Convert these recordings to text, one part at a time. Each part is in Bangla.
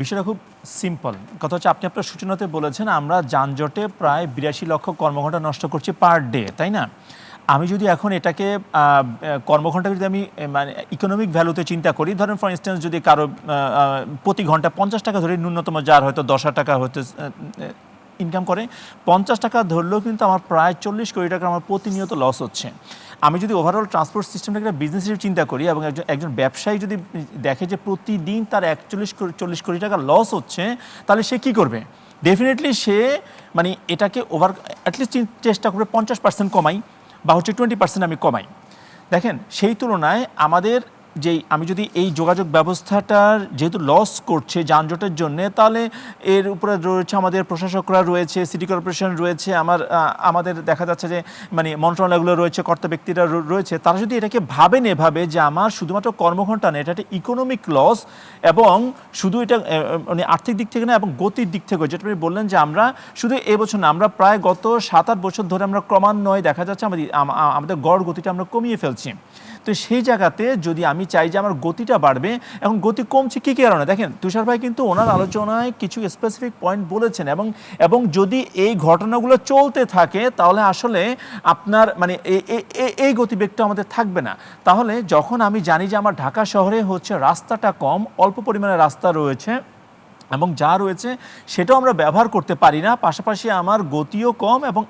বিষয়টা খুব সিম্পল। কথা হচ্ছে আপনি আপনার সূচনাতে বলেছেন আমরা যানজটে প্রায় ৮২ লক্ষ কর্মঘণ্টা নষ্ট করছি পার ডে, তাই না? আমি যদি এখন এটাকে কর্মঘণ্টা যদি আমি মানে ইকোনমিক ভ্যালুতে চিন্তা করি, ধরেন ফর ইনস্ট্যান্স যদি কারো প্রতি ঘন্টা ৫০ টাকা ধরে ন্যূনতম, যার হয়তো ১০,০০০ টাকা হয়তো ইনকাম করে, ৫০ টাকা ধরলেও কিন্তু আমার প্রায় ৪০ কোটি টাকা আমার প্রতিনিয়ত লস হচ্ছে। আমি যদি ওভারঅল ট্রান্সপোর্ট সিস্টেমটাকে একটা বিজনেস হিসেবে চিন্তা করি এবং একজন ব্যবসায়ী যদি দেখে যে প্রতিদিন তার ৪০ কোটি টাকা লস হচ্ছে, তাহলে সে কী করবে? ডেফিনেটলি সে মানে এটাকে অ্যাটলিস্ট চেষ্টা করবে ৫০% কমাই বা হচ্ছে 20% আমি কমাই। দেখেন, সেই তুলনায় আমাদের আমি যদি এই যোগাযোগ ব্যবস্থাটার যেহেতু লস করছে যানজটের জন্যে, তাহলে এর উপরে রয়েছে আমাদের প্রশাসকরা রয়েছে, সিটি কর্পোরেশন রয়েছে, আমাদের দেখা যাচ্ছে যে মানে মন্ত্রণালয়গুলো রয়েছে, কর্তা ব্যক্তিরা রয়েছে। তারা যদি এটাকে ভাবেন এভাবে যে আমার শুধুমাত্র কর্মঘণ্টা না, এটা একটা ইকোনমিক লস এবং শুধু এটা মানে আর্থিক দিক থেকে না এবং গতির দিক থেকে, যেটা আপনি বললেন যে আমরা শুধু এবছর না, আমরা প্রায় গত ৭-৮ বছর ধরে আমরা ক্রমান্বয়ে দেখা যাচ্ছে আমাদের গড় গতিটা আমরা কমিয়ে ফেলছি। তো সেই জায়গাতে যদি আমি চাই যে আমার গতিটা বাড়বে, এখন গতি কমছে কী কারণে? দেখেন, তুষার ভাই কিন্তু ওনার আলোচনায় কিছু স্পেসিফিক পয়েন্ট বলেছেন এবং যদি এই ঘটনাগুলো চলতে থাকে তাহলে আসলে আপনার মানে এই গতিবেগটা আমাদের থাকবে না। তাহলে যখন আমি জানি যে আমার ঢাকা শহরে হচ্ছে রাস্তাটা কম, অল্প পরিমাণে রাস্তা রয়েছে এবং যা রয়েছে সেটাও আমরা ব্যবহার করতে পারি না, পাশাপাশি আমার গতিও কম এবং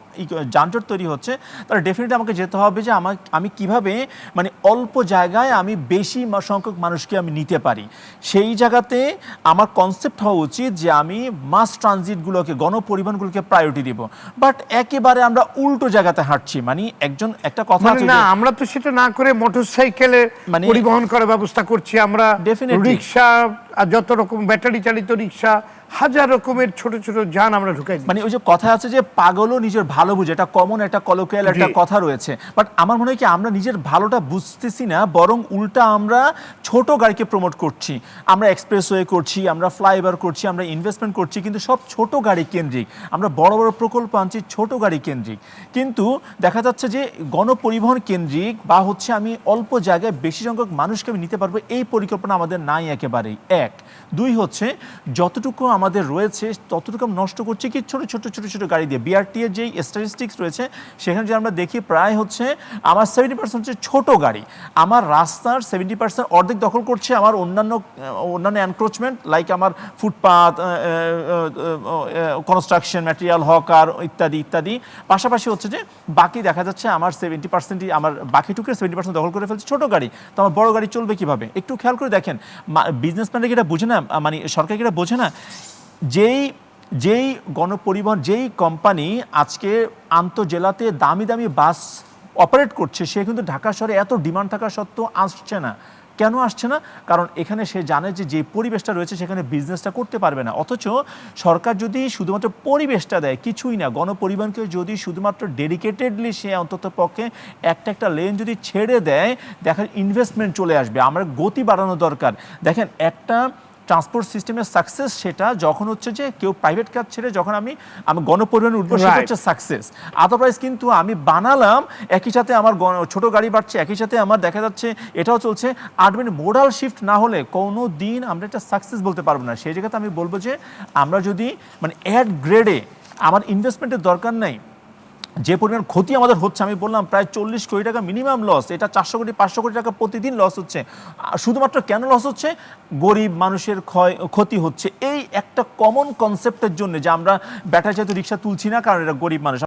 যানজট তৈরি হচ্ছে, তাহলে ডেফিনেটলি আমাকে যেতে হবে যে আমি কিভাবে মানে অল্প জায়গায় আমি বেশি সংখ্যক মানুষকে আমি নিতে পারি। সেই জায়গাতে আমার কনসেপ্ট হওয়া উচিত যে আমি মাস ট্রানজিটগুলোকে, গণপরিবহনগুলোকে প্রায়োরিটি দিব। বাট একেবারে আমরা উল্টো জায়গাতে হাঁটছি। মানে একটা কথা আছে না, আমরা তো সেটা না করে মোটরসাইকেলে মানে পরিবহন করার ব্যবস্থা করছি, আমরা রিক্সা, যত রকম ব্যাটারি চালিত রিক্সা, হাজার রকমের ছোট ছোট যান আমরা ঢুকাই। মানে ওই যে কথা আছে যে পাগলও নিজের ভালো বুঝে, এটা কমন একটা কলোকিয়াল একটা কথা রয়েছে। বাট আমার মনে হয় কি আমরা নিজের ভালোটা বুঝতেছি না, বরং উল্টা আমরা ছোট গাড়িকে প্রমোট করছি। আমরা এক্সপ্রেসওয়ে করছি, আমরা ফ্লাইওভার করছি, আমরা ইনভেস্টমেন্ট করছি, কিন্তু সব ছোট গাড়ি কেন্দ্রিক। আমরা বড় বড় প্রকল্প আনছি ছোট গাড়ি কেন্দ্রিক, কিন্তু দেখা যাচ্ছে যে গণপরিবহন কেন্দ্রিক বা হচ্ছে আমি অল্প জায়গায় বেশি সংখ্যক মানুষকে আমি নিতে পারবো, এই পরিকল্পনা আমাদের নাই একেবারেই। এক, দুই হচ্ছে যতটুকু আমাদের রয়েছে ততটুকু নষ্ট করছি কি ছোট ছোট ছোট ছোট গাড়ি দিয়ে। বিআরটি এর যেই স্ট্যাটিস্টিক্স রয়েছে সেখানে যে আমরা দেখি প্রায় হচ্ছে আমার 70% হচ্ছে ছোট গাড়ি। আমার রাস্তার 70% অর্ধেক দখল করছে আমার অন্যান্য এনক্রোচমেন্ট, লাইক আমার ফুটপাথ, কনস্ট্রাকশন ম্যাটেরিয়াল, হকার ইত্যাদি ইত্যাদি। পাশাপাশি হচ্ছে যে বাকি দেখা যাচ্ছে আমার 70%, আমার বাকিটুকু 70% দখল করে ফেলছে ছোট গাড়ি। তো আমার বড় গাড়ি চলবে কিভাবে? একটু খেয়াল করে দেখেন, বিজনেসম্যানরা কি এটা বোঝে না? মানে সরকার কি এটা বোঝে না? যেই গণপরিবহন, যেই কোম্পানি আজকে আন্তঃজেলাতে দামি দামি বাস অপারেট করছে, সে কিন্তু ঢাকা শহরে এত ডিমান্ড থাকা সত্ত্বেও আসছে না। কেন আসছে না? কারণ এখানে সে জানে যে পরিবেশটা রয়েছে সেখানে বিজনেসটা করতে পারবে না। অথচ সরকার যদি শুধুমাত্র পরিবেশটা দেয়, কিছুই না, গণপরিবহনকে যদি শুধুমাত্র ডেডিকেটেডলি সে অন্তত পক্ষে একটা লেন যদি ছেড়ে দেয়, দেখার ইনভেস্টমেন্ট চলে আসবে। আমরা গতি বাড়ানো দরকার। দেখেন, একটা ট্রান্সপোর্ট সিস্টেমের সাকসেস সেটা যখন হচ্ছে যে কেউ প্রাইভেট কার ছেড়ে যখন আমি গণপরিবহন উঠবো, সেটা হচ্ছে সাকসেস। আদারওয়াইজ কিন্তু আমি বানালাম, একই সাথে আমার ছোট গাড়ি বাড়ছে, একই সাথে আমার দেখা যাচ্ছে এটাও চলছে, আলটিমেটলি মোডাল শিফট না হলে কোনো দিন আমরা একটা সাকসেস বলতে পারবো না। সেই জায়গাতে আমি বলবো যে আমরা যদি মানে অ্যাড গ্রেডে আমার ইনভেস্টমেন্টের দরকার নেই, যে পরিমাণ ক্ষতি আমাদের হচ্ছে, আমি বললাম প্রায় 40 কোটি টাকা মিনিমাম লস, এটা 400 কোটি 500 কোটি টাকা প্রতিদিন লস হচ্ছে। শুধুমাত্র কেন লস হচ্ছে? গরিব মানুষের ক্ষতি হচ্ছে। এই একটা কমন কনসেপ্টের জন্য যে আমরা ব্যাটারি চালিত রিক্সা তুলছি না কারণ এটা গরিব মানুষ।